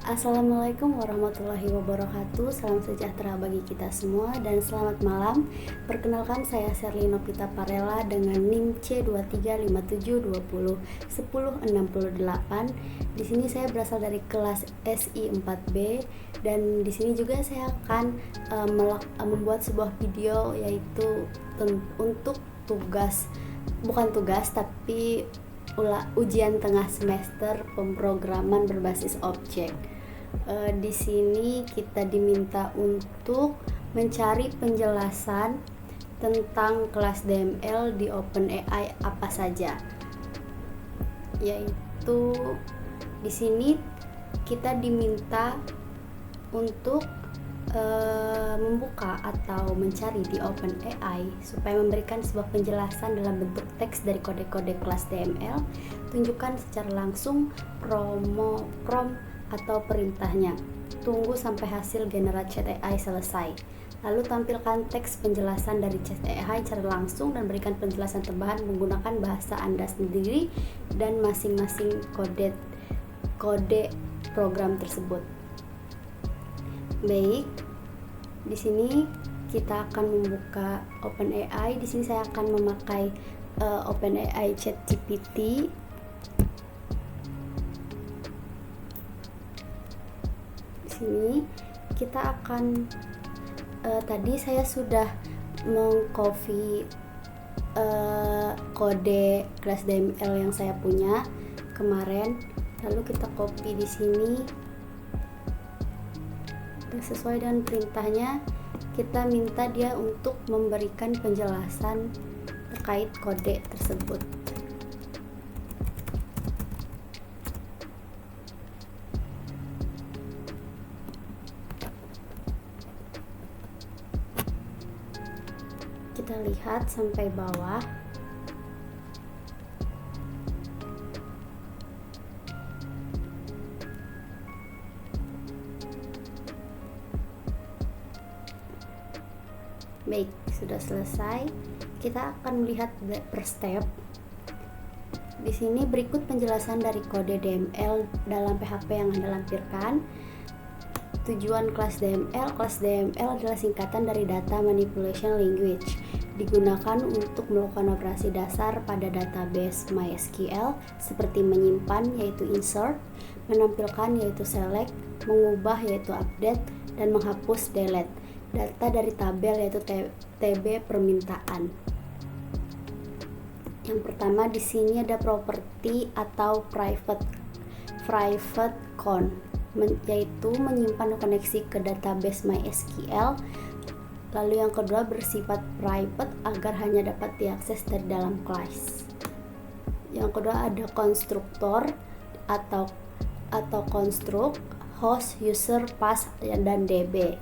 Assalamualaikum warahmatullahi wabarakatuh. Salam sejahtera bagi kita semua dan selamat malam. Perkenalkan, saya Sherly Nopita Parella dengan NIM C2357201068. Di sini saya berasal dari kelas SI 4B dan di sini juga saya akan membuat sebuah video yaitu untuk tapi ujian tengah semester pemrograman berbasis objek. Di sini kita diminta untuk mencari penjelasan tentang kelas DML di OpenAI apa saja. Yaitu di sini kita diminta untuk membuka atau mencari di OpenAI supaya memberikan sebuah penjelasan dalam bentuk teks dari kode-kode kelas DML. Tunjukkan secara langsung prompt atau perintahnya. Tunggu sampai hasil generate chat AI selesai. Lalu tampilkan teks penjelasan dari chat AI secara langsung dan berikan penjelasan tambahan menggunakan bahasa Anda sendiri dan masing-masing kode program tersebut. Baik, di sini kita akan membuka OpenAI. Di sini saya akan memakai OpenAI ChatGPT. Di sini kita akan tadi saya sudah mengcopy kode kelas DML yang saya punya kemarin. Lalu kita copy di sini. Sesuai dengan perintahnya, kita minta dia untuk memberikan penjelasan terkait kode tersebut. Kita lihat sampai bawah. Baik, sudah selesai. Kita akan melihat per step. Di sini berikut penjelasan dari kode DML dalam PHP yang Anda lampirkan. Tujuan kelas DML. Kelas DML adalah singkatan dari Data Manipulation Language. Digunakan untuk melakukan operasi dasar pada database MySQL seperti menyimpan yaitu insert, menampilkan yaitu select, mengubah yaitu update, dan menghapus delete data dari tabel yaitu TB permintaan. Yang pertama di sini ada property atau private con, yaitu menyimpan koneksi ke database MySQL. Lalu yang kedua bersifat private agar hanya dapat diakses dari dalam kelas. Yang kedua ada konstruktor atau konstruk, host, user, pass, dan DB.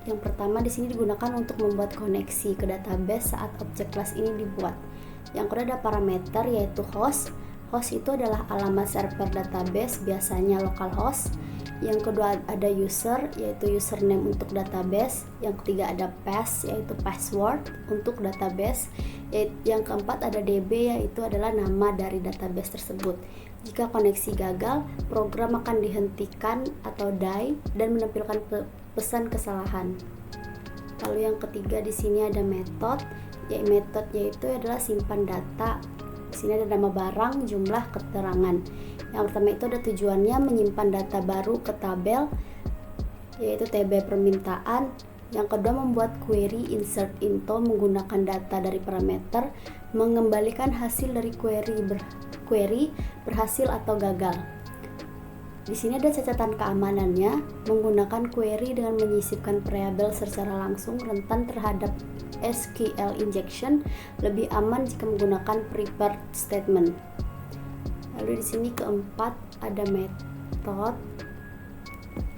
Yang pertama di sini digunakan untuk membuat koneksi ke database saat objek kelas ini dibuat. Yang kedua ada parameter yaitu host. Host itu adalah alamat server database, biasanya localhost. Yang kedua ada user yaitu username untuk database. Yang ketiga ada pass yaitu password untuk database. Yang keempat ada DB yaitu adalah nama dari database tersebut. Jika koneksi gagal, program akan dihentikan atau die dan menampilkan pesan kesalahan. Lalu yang ketiga di sini ada method yaitu adalah simpan data. Di sini ada nama barang, jumlah, keterangan. Yang pertama itu ada tujuannya menyimpan data baru ke tabel yaitu TB permintaan. Yang kedua membuat query insert info menggunakan data dari parameter, mengembalikan hasil dari query berhasil atau gagal. Di sini ada catatan keamanannya, menggunakan query dengan menyisipkan variabel secara langsung rentan terhadap SQL injection, lebih aman jika menggunakan prepared statement. Lalu di sini keempat ada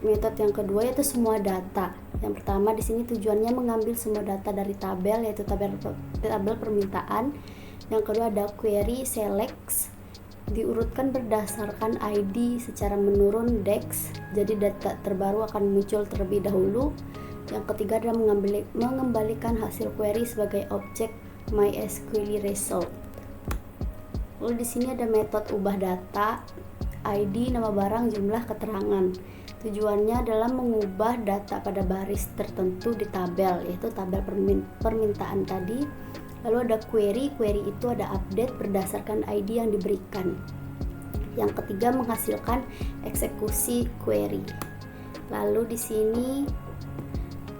metode yang kedua yaitu semua data. Yang pertama di sini tujuannya mengambil semua data dari tabel yaitu tabel permintaan. Yang kedua ada query select, diurutkan berdasarkan ID secara menurun DEX, jadi data terbaru akan muncul terlebih dahulu. Yang ketiga adalah mengembalikan hasil query sebagai objek MySQL result. Lalu di sini ada metode ubah data. ID, nama barang, jumlah keterangan. Tujuannya adalah mengubah data pada baris tertentu di tabel, yaitu tabel permintaan tadi. Lalu ada query itu ada update berdasarkan ID yang diberikan. Yang ketiga, menghasilkan eksekusi query. Lalu di sini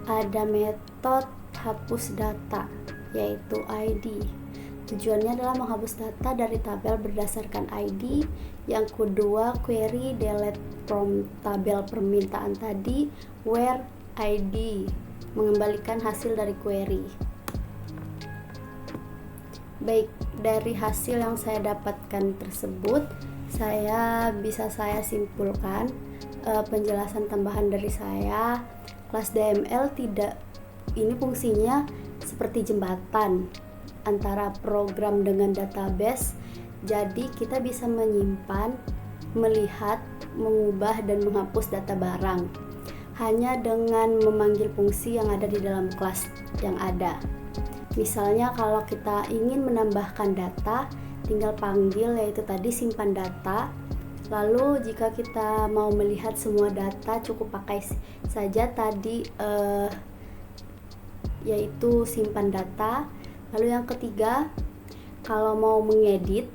ada metode hapus data, yaitu ID. Tujuannya adalah menghapus data dari tabel berdasarkan ID. Yang kedua, query delete from tabel permintaan tadi, where ID, mengembalikan hasil dari query. Baik, dari hasil yang saya dapatkan tersebut, saya simpulkan penjelasan tambahan dari saya, kelas DML ini fungsinya seperti jembatan antara program dengan database. Jadi kita bisa menyimpan, melihat, mengubah dan menghapus data barang hanya dengan memanggil fungsi yang ada di dalam kelas yang ada. Misalnya kalau kita ingin menambahkan data, tinggal panggil, yaitu tadi simpan data. Lalu jika kita mau melihat semua data, cukup pakai saja tadi yaitu simpan data. Lalu yang ketiga, kalau mau mengedit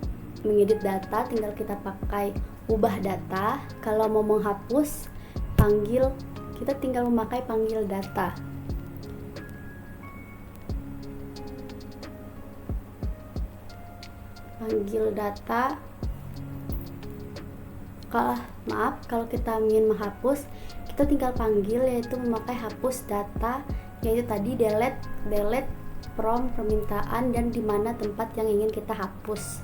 data, tinggal kita pakai ubah data. Kalau mau menghapus, kita tinggal memakai panggil data. Kalau kita ingin menghapus, kita tinggal panggil, yaitu memakai hapus data, yaitu tadi delete from permintaan dan di mana tempat yang ingin kita hapus.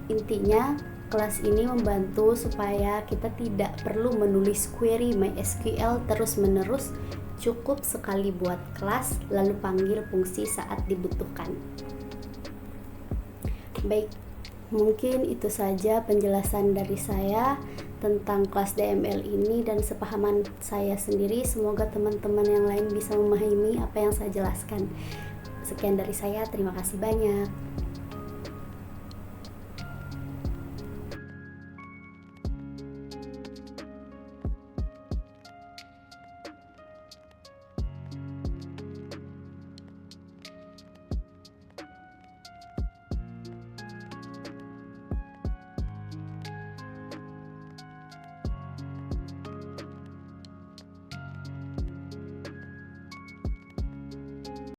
Intinya, kelas ini membantu supaya kita tidak perlu menulis query MySQL terus-menerus, cukup sekali buat kelas lalu panggil fungsi saat dibutuhkan. Baik, mungkin itu saja penjelasan dari saya tentang kelas DML ini dan sepahaman saya sendiri. Semoga teman-teman yang lain bisa memahami apa yang saya jelaskan. Sekian dari saya, terima kasih banyak.